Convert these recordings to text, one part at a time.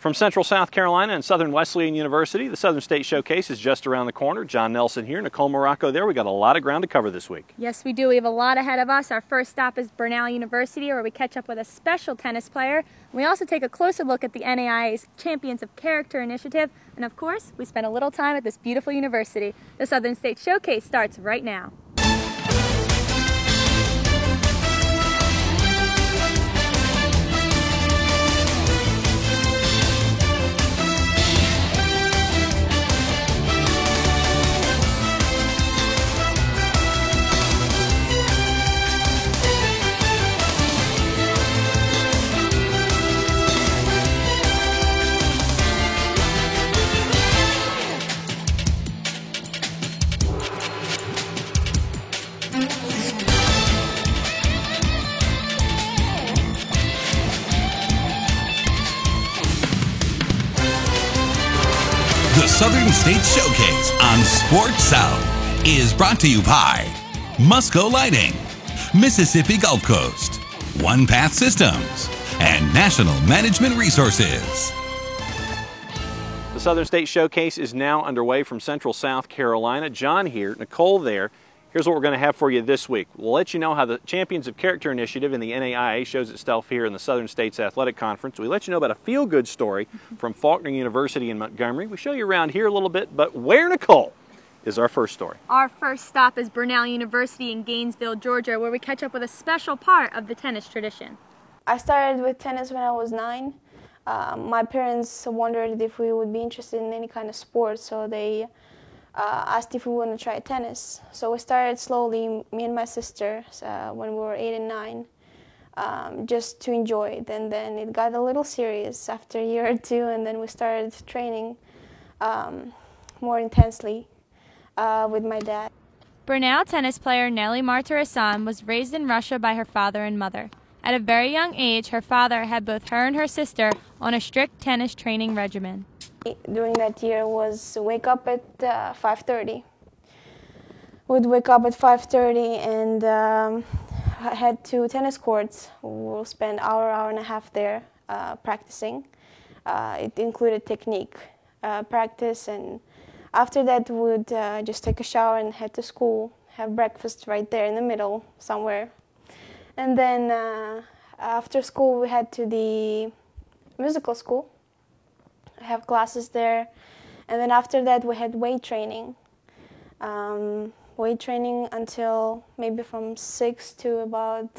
From Central South Carolina and Southern Wesleyan University, the Southern State Showcase is just around the corner. John Nelson here, Nicole Morocco there. We got a lot of ground to cover this week. Yes, we do. We have a lot ahead of us. Our first stop is Brenau University, where we catch up with a special tennis player. We also take a closer look at the NAIA's Champions of Character initiative. And of course, we spend a little time at this beautiful university. The Southern State Showcase starts right now. The Southern State Showcase on Sports South is brought to you by Musco Lighting, Mississippi Gulf Coast, One Path Systems, and National Management Resources. The Southern State Showcase is now underway from Central South Carolina. John here, Nicole there. Here's what we're going to have for you this week. We'll let you know how the Champions of Character initiative in the NAIA shows itself here in the Southern States Athletic Conference. We let you know about a feel-good story from Faulkner University in Montgomery. We show you around here a little bit, but where, Nicole, is our first story? Our first stop is Brenau University in Gainesville, Georgia, where we catch up with a special part of the tennis tradition. I started with tennis when I was 9. My parents wondered if we would be interested in any kind of sport, so they asked if we want to try tennis. So we started slowly, me and my sister, when we were 8 and 9, just to enjoy it. And then it got a little serious after a year or two, and then we started training more intensely with my dad. Brenau tennis player Nelly Martirosyan was raised in Russia by her father and mother. At a very young age, her father had both her and her sister on a strict tennis training regimen. During that year was wake up at 5:30. We'd wake up at 5:30 and head to tennis courts. We'll spend hour and a half there practicing. It included technique practice, and after that we'd just take a shower and head to school, have breakfast right there in the middle somewhere. And then after school we head to the musical school, have classes there, and then after that we had weight training. Weight training until maybe from 6 to about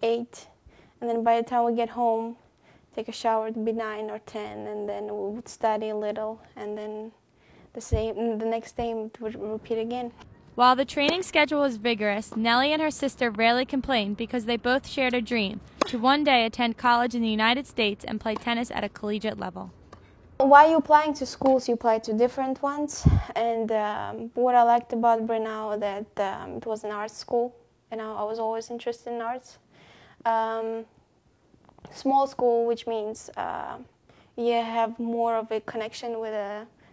8, and then by the time we get home, take a shower to be 9 or 10, and then we would study a little, and then the next day it would repeat again. While the training schedule was vigorous, Nelly and her sister rarely complained because they both shared a dream to one day attend college in the United States and play tennis at a collegiate level. While you applying to schools, you apply to different ones, and what I liked about Brenau that it was an arts school, and I was always interested in arts. Small school, which means you have more of a connection with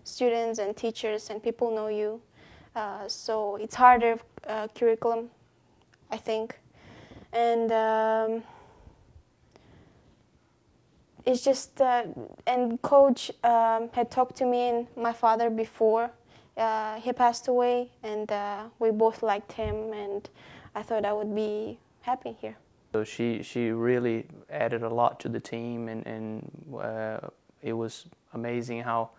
students and teachers, and people know you. So it's harder curriculum, I think, and it's just, and coach had talked to me and my father before he passed away, and we both liked him, and I thought I would be happy here. So she really added a lot to the team, and it was amazing how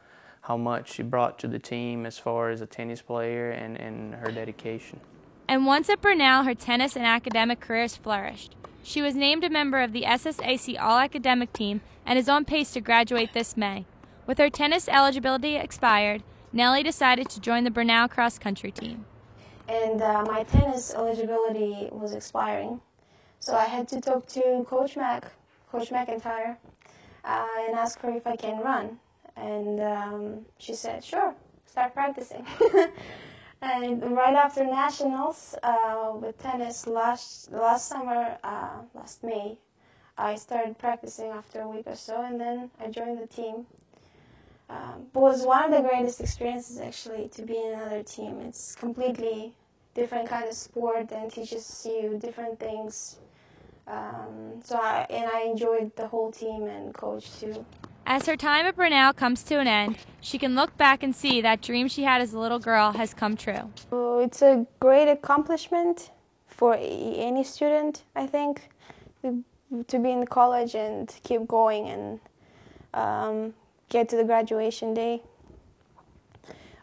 much she brought to the team as far as a tennis player and her dedication. And once at Brenau, her tennis and academic careers flourished. She was named a member of the SSAC All-Academic Team and is on pace to graduate this May. With her tennis eligibility expired, Nelly decided to join the Brenau cross-country team. And my tennis eligibility was expiring, so I had to talk to Coach McIntyre, and ask her if I can run. And she said, sure, start practicing. And right after nationals with tennis last summer, last May, I started practicing after a week or so, and then I joined the team. It was one of the greatest experiences, actually, to be in another team. It's completely different kind of sport and teaches you different things. So I enjoyed the whole team and coach too. As her time at Brenau comes to an end, she can look back and see that dream she had as a little girl has come true. So it's a great accomplishment for any student, I think, to be in college and keep going and get to the graduation day.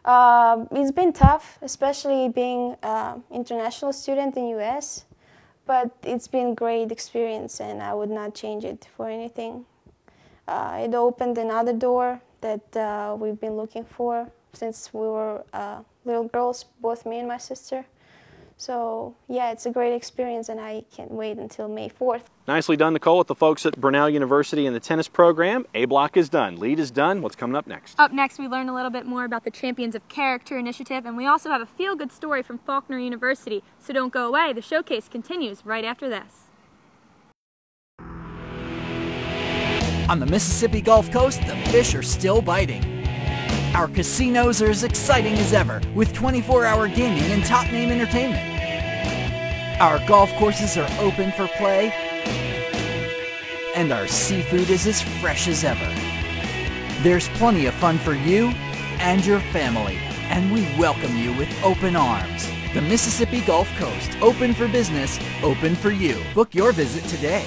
It's been tough, especially being an international student in U.S., but it's been a great experience and I would not change it for anything. It opened another door that we've been looking for since we were little girls, both me and my sister. So yeah, it's a great experience and I can't wait until May 4th. Nicely done, Nicole, with the folks at Brenau University and the tennis program. A block is done. Lead is done. What's coming up next? Up next, we learn a little bit more about the Champions of Character initiative, and we also have a feel-good story from Faulkner University. So don't go away. The showcase continues right after this. On the Mississippi Gulf Coast, the fish are still biting. Our casinos are as exciting as ever, with 24-hour gaming and top-name entertainment. Our golf courses are open for play, and our seafood is as fresh as ever. There's plenty of fun for you and your family, and we welcome you with open arms. The Mississippi Gulf Coast, open for business, open for you. Book your visit today.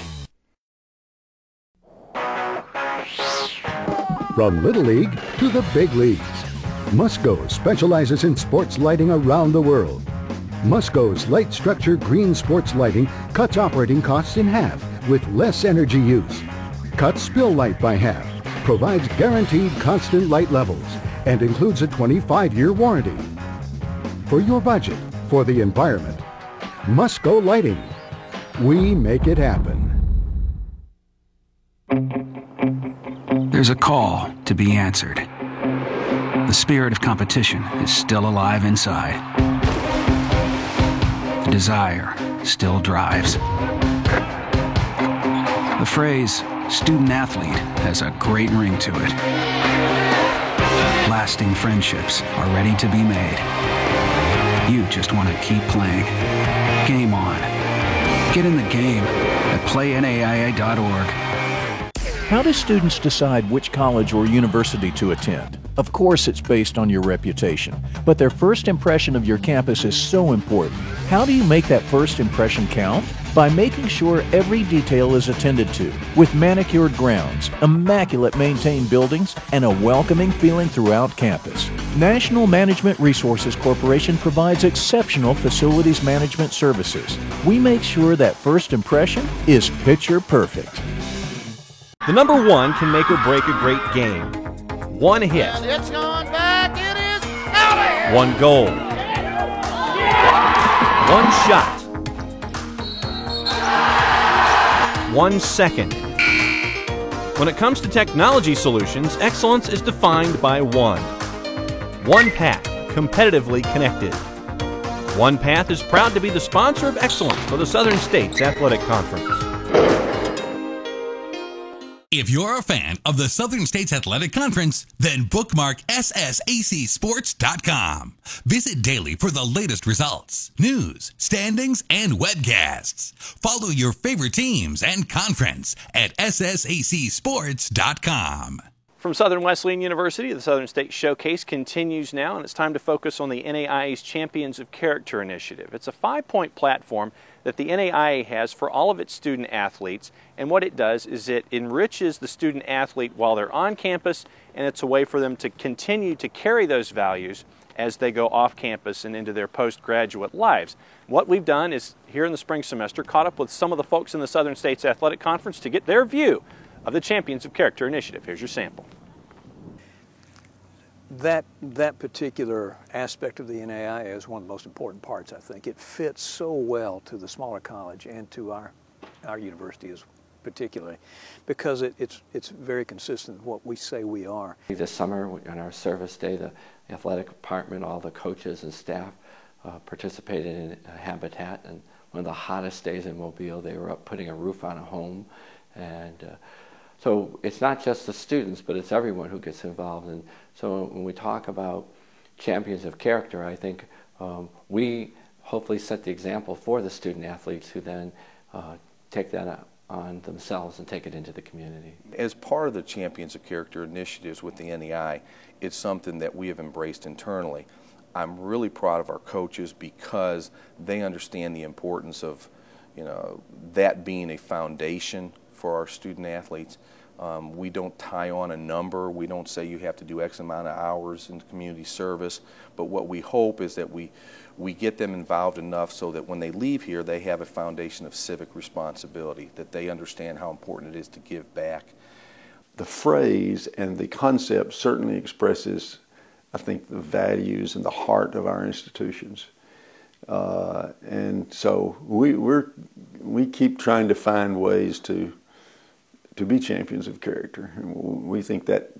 From Little League to the big leagues, Musco specializes in sports lighting around the world. Musco's light structure green sports lighting cuts operating costs in half with less energy use, cuts spill light by half, provides guaranteed constant light levels, and includes a 25-year warranty. For your budget, for the environment, Musco Lighting. We make it happen. There's a call to be answered. The spirit of competition is still alive inside. The desire still drives. The phrase student athlete has a great ring to it. Lasting friendships are ready to be made. You just want to keep playing. Game on. Get in the game at playnaia.org. How do students decide which college or university to attend? Of course, it's based on your reputation, but their first impression of your campus is so important. How do you make that first impression count? By making sure every detail is attended to, with manicured grounds, immaculate maintained buildings, and a welcoming feeling throughout campus. National Management Resources Corporation provides exceptional facilities management services. We make sure that first impression is picture perfect. The number one can make or break a great game. One hit. And it's going back. It is out of here. One goal. One shot. 1 second. When it comes to technology solutions, excellence is defined by one. OnePath, competitively connected. OnePath is proud to be the sponsor of excellence for the Southern States Athletic Conference. If you're a fan of the Southern States Athletic Conference, then bookmark ssacsports.com. Visit daily for the latest results, news, standings, and webcasts. Follow your favorite teams and conference at ssacsports.com. From Southern Wesleyan University, the Southern State Showcase continues now, and it's time to focus on the NAIA's Champions of Character initiative. It's a 5-point platform that the NAIA has for all of its student athletes, and what it does is it enriches the student athlete while they're on campus, and it's a way for them to continue to carry those values as they go off campus and into their postgraduate lives. What we've done is, here in the spring semester, caught up with some of the folks in the Southern States Athletic Conference to get their view of the Champions of Character initiative. Here's your sample. That particular aspect of the NAIA is one of the most important parts, I think. It fits so well to the smaller college and to our university particularly, because it's very consistent with what we say we are. This summer on our service day, the athletic department, all the coaches and staff participated in Habitat, and one of the hottest days in Mobile, they were up putting a roof on a home, and so it's not just the students, but it's everyone who gets involved. And so when we talk about Champions of Character, I think we hopefully set the example for the student athletes who then take that on themselves and take it into the community. As part of the Champions of Character initiatives with the NEI, it's something that we have embraced internally. I'm really proud of our coaches because they understand the importance of, that being a foundation for our student athletes. We don't tie on a number. We don't say you have to do X amount of hours in community service. But what we hope is that we get them involved enough so that when they leave here, they have a foundation of civic responsibility, that they understand how important it is to give back. The phrase and the concept certainly expresses, I think, the values and the heart of our institutions. And so we keep trying to find ways to be champions of character. And we think that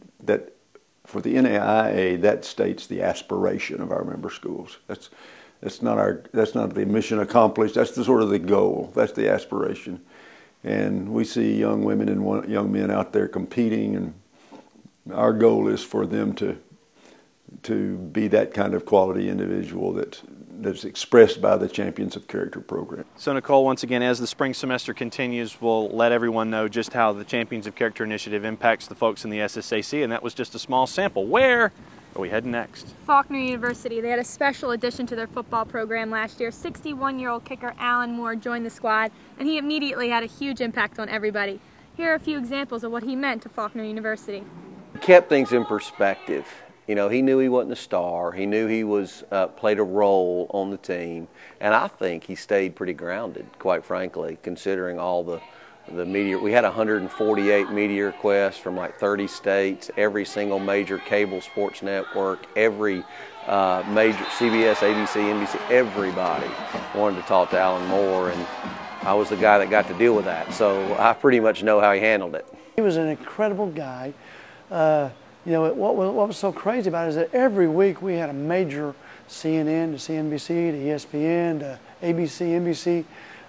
for the NAIA, that states the aspiration of our member schools. That's not the mission accomplished. That's the sort of the goal. That's the aspiration. And we see young women and young men out there competing, and our goal is for them to be that kind of quality individual that's expressed by the Champions of Character program. So Nicole, once again, as the spring semester continues, we'll let everyone know just how the Champions of Character initiative impacts the folks in the SSAC, and that was just a small sample. Where are we heading next? Faulkner University. They had a special addition to their football program last year. 61-year-old kicker Alan Moore joined the squad, and he immediately had a huge impact on everybody. Here are a few examples of what he meant to Faulkner University. He kept things in perspective. He knew he wasn't a star. He knew he was played a role on the team, and I think he stayed pretty grounded, quite frankly, considering all the media. We had 148 media requests from like 30 states, every single major cable sports network, every major CBS, ABC, NBC, everybody wanted to talk to Alan Moore, and I was the guy that got to deal with that. So I pretty much know how he handled it. He was an incredible guy. What was so crazy about it is that every week we had a major CNN to CNBC to ESPN to ABC, NBC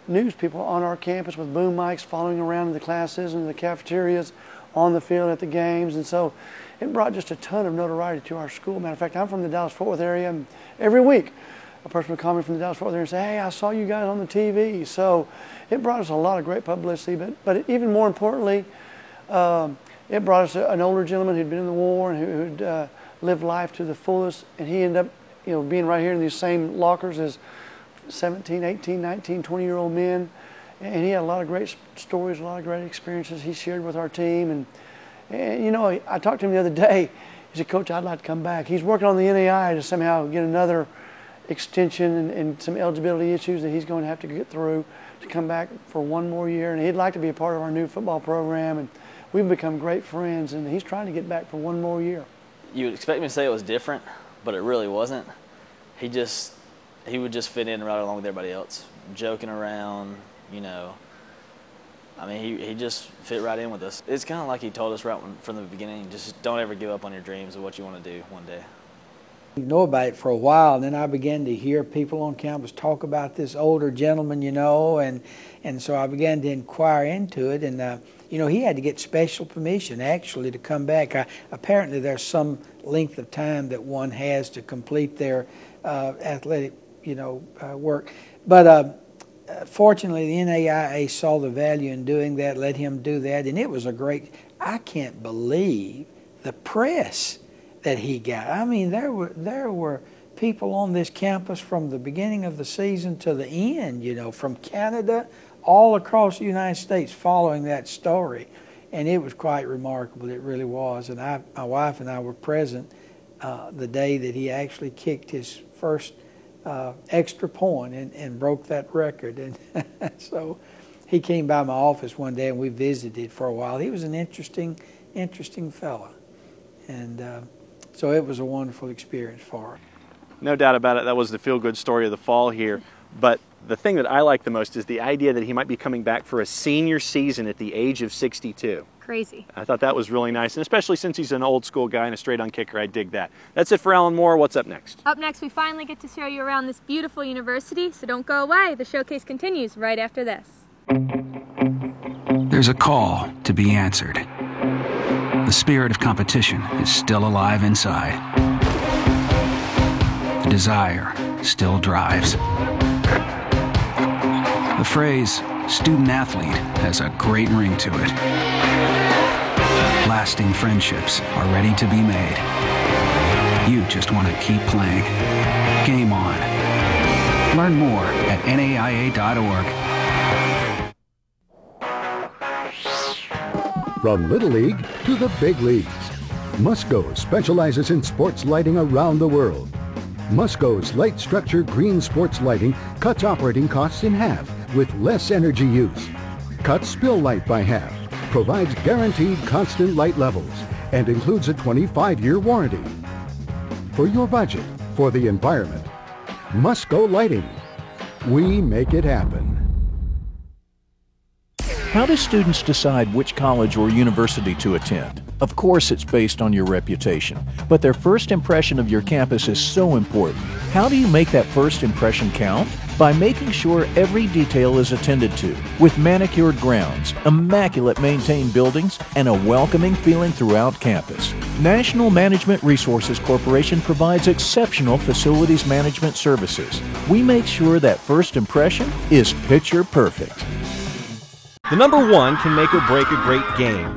news people on our campus with boom mics following around in the classes and the cafeterias, on the field at the games, and so it brought just a ton of notoriety to our school. Matter of fact, I'm from the Dallas-Fort Worth area, and every week a person would call me from the Dallas-Fort Worth area and say, "Hey, I saw you guys on the TV." So it brought us a lot of great publicity, but even more importantly, it brought us an older gentleman who'd been in the war and who'd lived life to the fullest, and he ended up, being right here in these same lockers as 17, 18, 19, 20-year-old men, and he had a lot of great stories, a lot of great experiences he shared with our team. And I talked to him the other day. He said, "Coach, I'd like to come back." He's working on the NAI to somehow get another extension and some eligibility issues that he's going to have to get through to come back for one more year, and he'd like to be a part of our new football program. And we've become great friends, and he's trying to get back for one more year. You would expect me to say it was different, but it really wasn't. He would just fit in right along with everybody else, joking around, I mean, he just fit right in with us. It's kind of like he told us right from the beginning, just don't ever give up on your dreams of what you want to do one day. You know about it for a while, and then I began to hear people on campus talk about this older gentleman, and so I began to inquire into it, and he had to get special permission actually to come back. Apparently there's some length of time that one has to complete their athletic, work. But fortunately the NAIA saw the value in doing that, let him do that, and it was I can't believe the press that he got. I mean, there were people on this campus from the beginning of the season to the end, from Canada all across the United States following that story. And it was quite remarkable, it really was. And my wife and I were present the day that he actually kicked his first extra point and broke that record. And so he came by my office one day and we visited for a while. He was an interesting fella. And so it was a wonderful experience for him. No doubt about it, that was the feel-good story of the fall here. But the thing that I like the most is the idea that he might be coming back for a senior season at the age of 62. Crazy. I thought that was really nice, and especially since he's an old-school guy and a straight-on kicker, I dig that. That's it for Alan Moore. What's up next? Up next, we finally get to show you around this beautiful university, so don't go away. The showcase continues right after this. There's a call to be answered. The spirit of competition is still alive inside. The desire still drives. The phrase, Student athlete has a great ring to it. Lasting friendships are ready to be made. You just want to keep playing. Game on. Learn more at NAIA.org. From Little League to the big leagues, Musco specializes in sports lighting around the world. Musco's light structure green sports lighting cuts operating costs in half with less energy use, cuts spill light by half, provides guaranteed constant light levels, and includes a 25-year warranty. For your budget, for the environment, Musco Lighting. We make it happen. How do students decide which college or university to attend? Of course, it's based on your reputation, but their first impression of your campus is so important. How do you make that first impression count? By making sure every detail is attended to, with manicured grounds, immaculate maintained buildings, and a welcoming feeling throughout campus. National Management Resources Corporation provides exceptional facilities management services. We make sure that first impression is picture perfect. The number one can make or break a great game.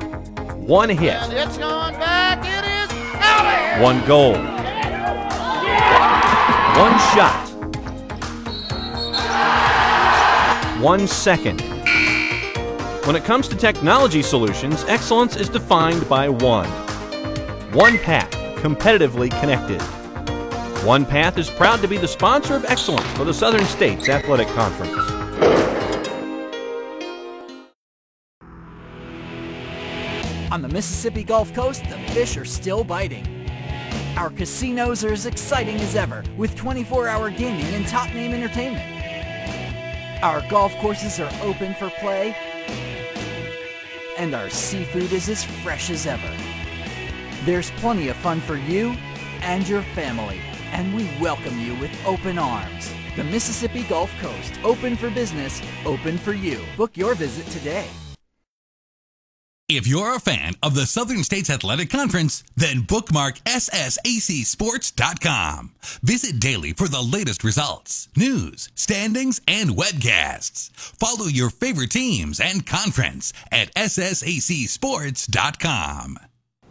One hit. And it's going back. It is out of here. One goal. One shot. 1 second. When it comes to technology solutions, excellence is defined by one path, competitively connected. One Path is proud to be the sponsor of excellence for the Southern States Athletic Conference. On the Mississippi Gulf Coast, the fish are still biting. Our casinos are as exciting as ever, with 24-hour gaming and top-name entertainment. Our golf courses are open for play, and our seafood is as fresh as ever. There's plenty of fun for you and your family, and we welcome you with open arms. The Mississippi Gulf Coast, open for business, open for you. Book your visit today. If you're a fan of the Southern States Athletic Conference, then bookmark ssacsports.com. Visit daily for the latest results, news, standings, and webcasts. Follow your favorite teams and conference at ssacsports.com.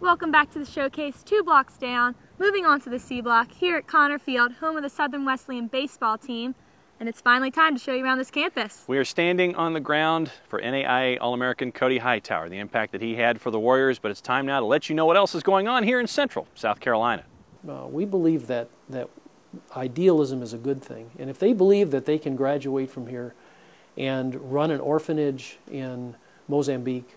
Welcome back to the showcase, 2 blocks down. Moving on to the C block, here at Connor Field, home of the Southern Wesleyan baseball team. And it's finally time to show you around this campus. We are standing on the ground for NAIA All-American Cody Hightower, the impact that he had for the Warriors, but it's time now to let you know what else is going on here in Central South Carolina. We believe that idealism is a good thing, and if they believe that they can graduate from here and run an orphanage in Mozambique,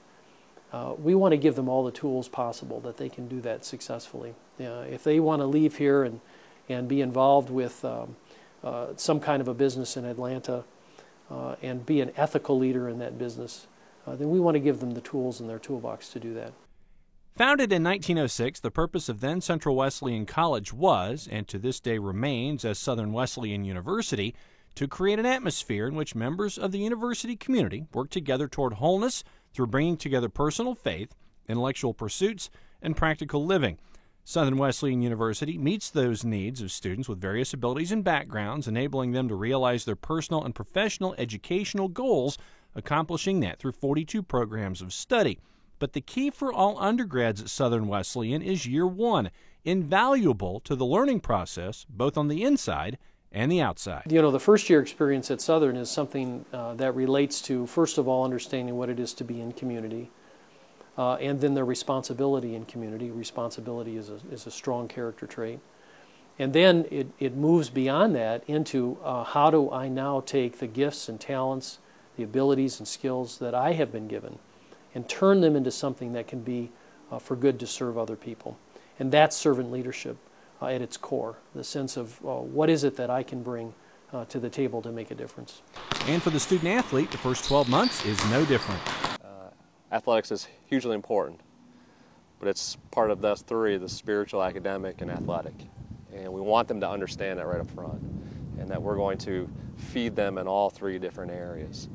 we want to give them all the tools possible that they can do that successfully. If they want to leave here and be involved with some kind of a business in Atlanta and be an ethical leader in that business, then we want to give them the tools in their toolbox to do that. Founded in 1906, the purpose of then Central Wesleyan College was, and to this day remains as Southern Wesleyan University, to create an atmosphere in which members of the university community work together toward wholeness through bringing together personal faith, intellectual pursuits, and practical living. Southern Wesleyan University meets those needs of students with various abilities and backgrounds, enabling them to realize their personal and professional educational goals, accomplishing that through 42 programs of study. But the key for all undergrads at Southern Wesleyan is year one, invaluable to the learning process, both on the inside and the outside. You know, the first year experience at Southern is something that relates to, first of all, understanding what it is to be in community. And then their responsibility in community. Responsibility is a strong character trait. And then it moves beyond that into how do I now take the gifts and talents, the abilities and skills that I have been given and turn them into something that can be for good to serve other people. And that's servant leadership at its core, the sense of what is it that I can bring to the table to make a difference. And for the student athlete, the first 12 months is no different. Athletics is hugely important, but it's part of those three, the spiritual, academic, and athletic. And we want them to understand that right up front, and that we're going to feed them in all three different areas.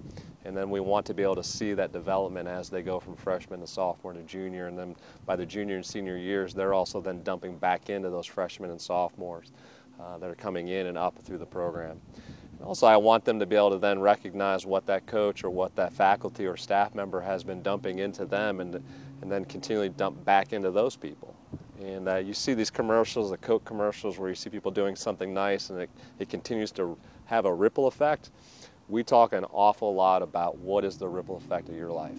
And then we want to be able to see that development as they go from freshman to sophomore to junior, and then by the junior and senior years, they're also then dumping back into those freshmen and sophomores that are coming in and up through the program. Also, I want them to be able to then recognize what that coach or what that faculty or staff member has been dumping into them, and then continually dump back into those people. And you see these commercials, the Coke commercials, where you see people doing something nice and it continues to have a ripple effect. We talk an awful lot about what is the ripple effect of your life.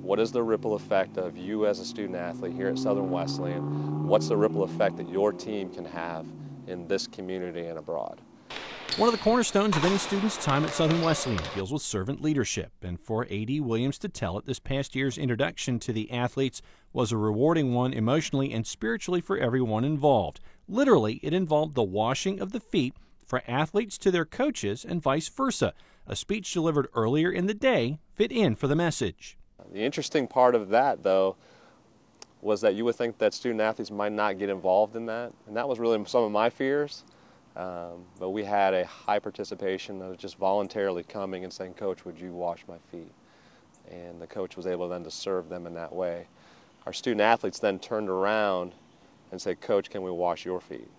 What is the ripple effect of you as a student athlete here at Southern Wesleyan? What's the ripple effect that your team can have in this community and abroad? One of the cornerstones of any student's time at Southern Wesleyan deals with servant leadership, and for A.D. Williams to tell it, this past year's introduction to the athletes was a rewarding one emotionally and spiritually for everyone involved. Literally, it involved the washing of the feet for athletes to their coaches and vice versa. A speech delivered earlier in the day fit in for the message. The interesting part of that, though, was that you would think that student athletes might not get involved in that, and that was really some of my fears. But we had a high participation of just voluntarily coming and saying, "Coach, would you wash my feet?" And the coach was able then to serve them in that way. Our student athletes then turned around and said, "Coach, can we wash your feet?"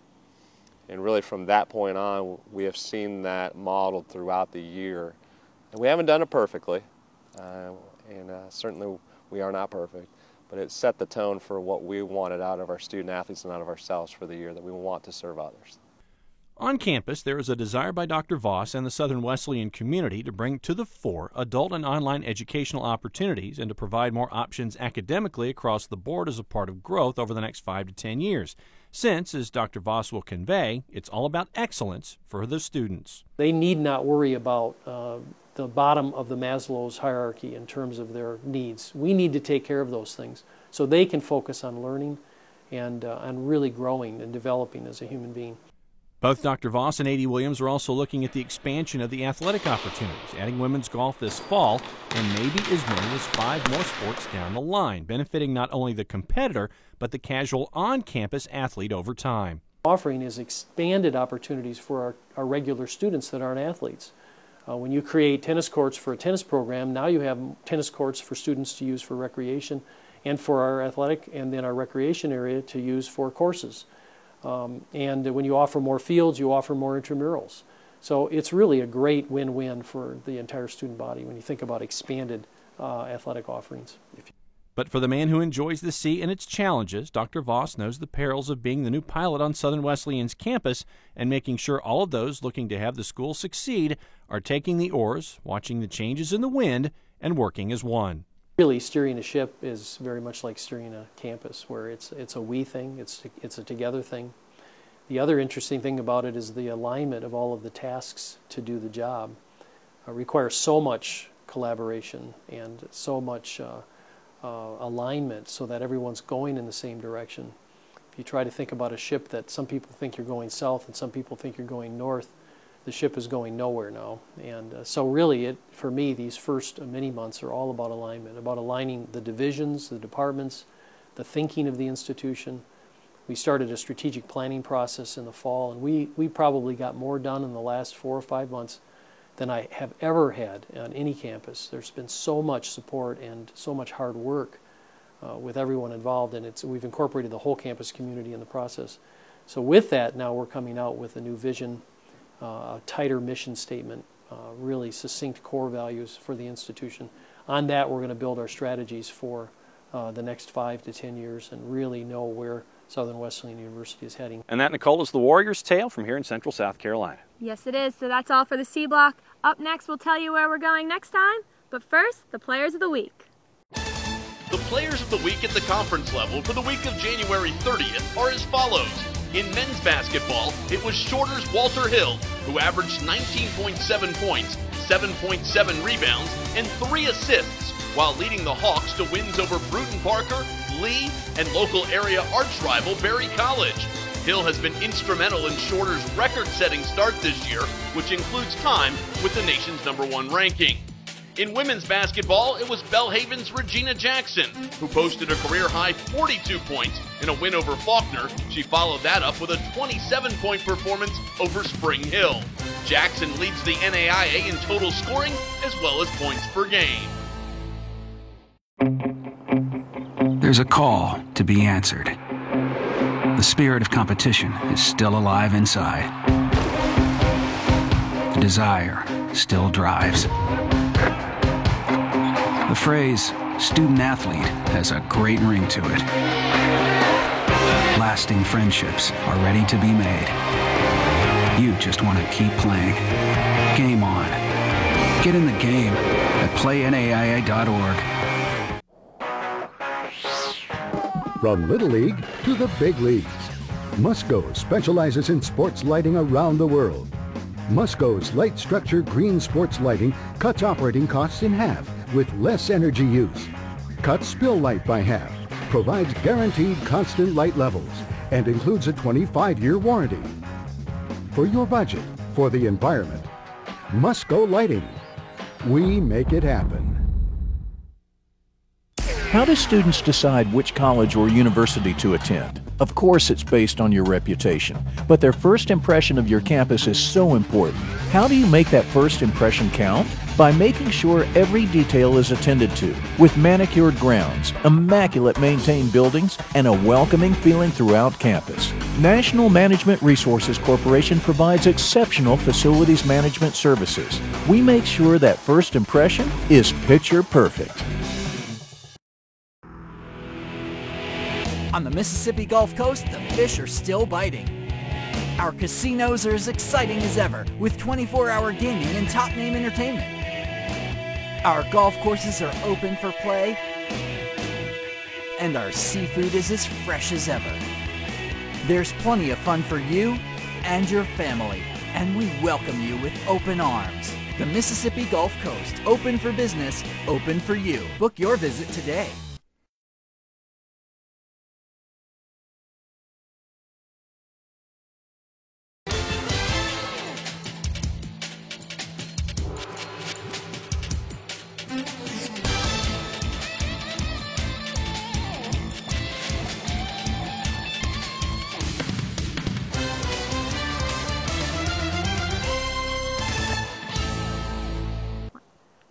And really from that point on, we have seen that modeled throughout the year. And we haven't done it perfectly, and certainly we are not perfect, but it set the tone for what we wanted out of our student athletes and out of ourselves for the year, that we want to serve others. On campus, there is a desire by Dr. Voss and the Southern Wesleyan community to bring to the fore adult and online educational opportunities and to provide more options academically across the board as a part of growth over the next 5 to 10 years. Since, as Dr. Voss will convey, it's all about excellence for the students. They need not worry about the bottom of the Maslow's hierarchy in terms of their needs. We need to take care of those things so they can focus on learning and on really growing and developing as a human being. Both Dr. Voss and A.D. Williams are also looking at the expansion of the athletic opportunities, adding women's golf this fall and maybe as many as 5 more sports down the line, benefiting not only the competitor but the casual on-campus athlete over time. Offering is expanded opportunities for our regular students that aren't athletes. When you create tennis courts for a tennis program, now you have tennis courts for students to use for recreation and for our athletic and then our recreation area to use for courses. And when you offer more fields, you offer more intramurals. So it's really a great win-win for the entire student body when you think about expanded athletic offerings. But for the man who enjoys the sea and its challenges, Dr. Voss knows the perils of being the new pilot on Southern Wesleyan's campus and making sure all of those looking to have the school succeed are taking the oars, watching the changes in the wind, and working as one. Really, steering a ship is very much like steering a campus, where it's a we thing, it's a together thing. The other interesting thing about it is the alignment of all of the tasks to do the job requires so much collaboration and so much alignment so that everyone's going in the same direction. If you try to think about a ship that some people think you're going south and some people think you're going north, the ship is going nowhere now. And so really, for me, these first many months are all about alignment, about aligning the divisions, the departments, the thinking of the institution. We started a strategic planning process in the fall, and we probably got more done in the last 4 or 5 months than I have ever had on any campus. There's been so much support and so much hard work with everyone involved, and we've incorporated the whole campus community in the process. So with that, now we're coming out with a new vision, a tighter mission statement, really succinct core values for the institution. On that, we're going to build our strategies for the next 5 to 10 years and really know where Southern Wesleyan University is heading. And that, Nicole, is the Warriors' tale from here in Central South Carolina. Yes, it is. So that's all for the C Block. Up next, we'll tell you where we're going next time. But first, the Players of the Week. The Players of the Week at the conference level for the week of January 30th are as follows. In men's basketball, it was Shorter's Walter Hill, who averaged 19.7 points, 7.7 rebounds, and 3 assists, while leading the Hawks to wins over Bruton Parker, Lee, and local area arch rival Berry College. Hill has been instrumental in Shorter's record-setting start this year, which includes time with the nation's #1 ranking. In women's basketball, it was Belhaven's Regina Jackson, who posted a career-high 42 points in a win over Faulkner. She followed that up with a 27-point performance over Spring Hill. Jackson leads the NAIA in total scoring as well as points per game. There's a call to be answered. The spirit of competition is still alive inside. The desire still drives. The phrase student athlete has a great ring to it. Lasting friendships are ready to be made. You just want to keep playing. Game on. Get in the game at PlayNAIA.org. From Little League to the big leagues, Musco specializes in sports lighting around the world. Musco's light structure green sports lighting cuts operating costs in half with less energy use. Cuts spill light by half, provides guaranteed constant light levels, and includes a 25-year warranty. For your budget, for the environment, Musco Lighting. We make it happen. How do students decide which college or university to attend? Of course, it's based on your reputation, but their first impression of your campus is so important. How do you make that first impression count? By making sure every detail is attended to, with manicured grounds, immaculate maintained buildings, and a welcoming feeling throughout campus. National Management Resources Corporation provides exceptional facilities management services. We make sure that first impression is picture perfect. On the Mississippi Gulf Coast, the fish are still biting. Our casinos are as exciting as ever, with 24-hour gaming and top-name entertainment. Our golf courses are open for play, and our seafood is as fresh as ever. There's plenty of fun for you and your family, and we welcome you with open arms. The Mississippi Gulf Coast, open for business, open for you. Book your visit today.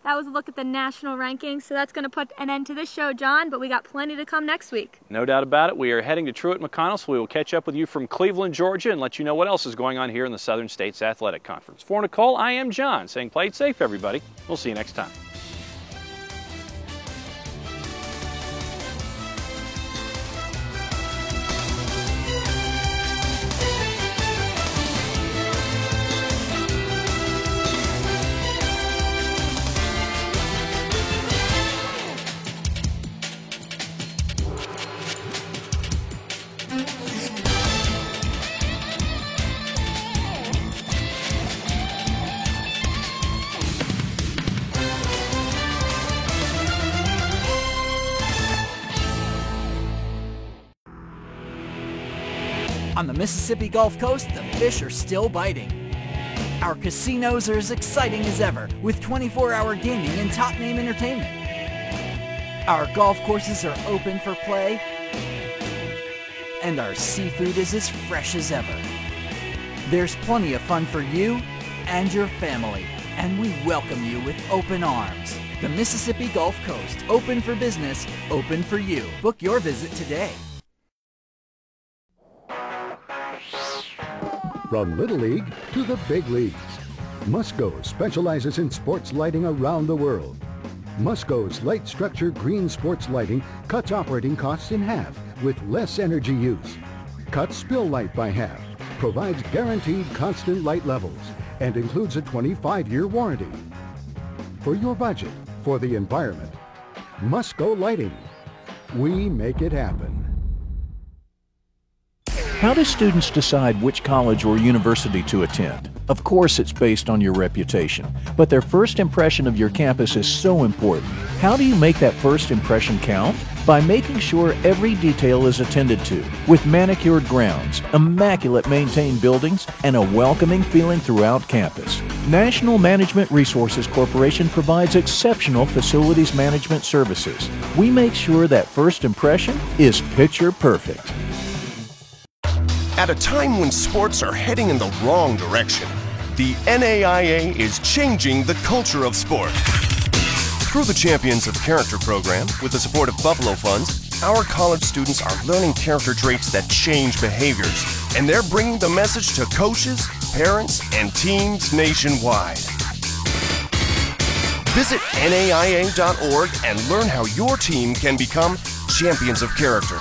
That was a look at the national rankings, so that's going to put an end to this show, John, but we got plenty to come next week. No doubt about it. We are heading to Truett McConnell, so we will catch up with you from Cleveland, Georgia, and let you know what else is going on here in the Southern States Athletic Conference. For Nicole, I am John, saying play it safe, everybody. We'll see you next time. On the Mississippi Gulf Coast, the fish are still biting. Our casinos are as exciting as ever, with 24-hour gaming and top-name entertainment. Our golf courses are open for play, and our seafood is as fresh as ever. There's plenty of fun for you and your family, and we welcome you with open arms. The Mississippi Gulf Coast, open for business, open for you. Book your visit today. From Little League to the big leagues, Musco specializes in sports lighting around the world. Musco's light structure green sports lighting cuts operating costs in half with less energy use. Cuts spill light by half, provides guaranteed constant light levels, and includes a 25-year warranty. For your budget, for the environment, Musco Lighting. We make it happen. How do students decide which college or university to attend? Of course, it's based on your reputation, but their first impression of your campus is so important. How do you make that first impression count? By making sure every detail is attended to, with manicured grounds, immaculate maintained buildings, and a welcoming feeling throughout campus. National Management Resources Corporation provides exceptional facilities management services. We make sure that first impression is picture perfect. At a time when sports are heading in the wrong direction, the NAIA is changing the culture of sport. Through the Champions of Character program, with the support of Buffalo Funds, our college students are learning character traits that change behaviors, and they're bringing the message to coaches, parents and teams nationwide. Visit NAIA.org and learn how your team can become champions of character.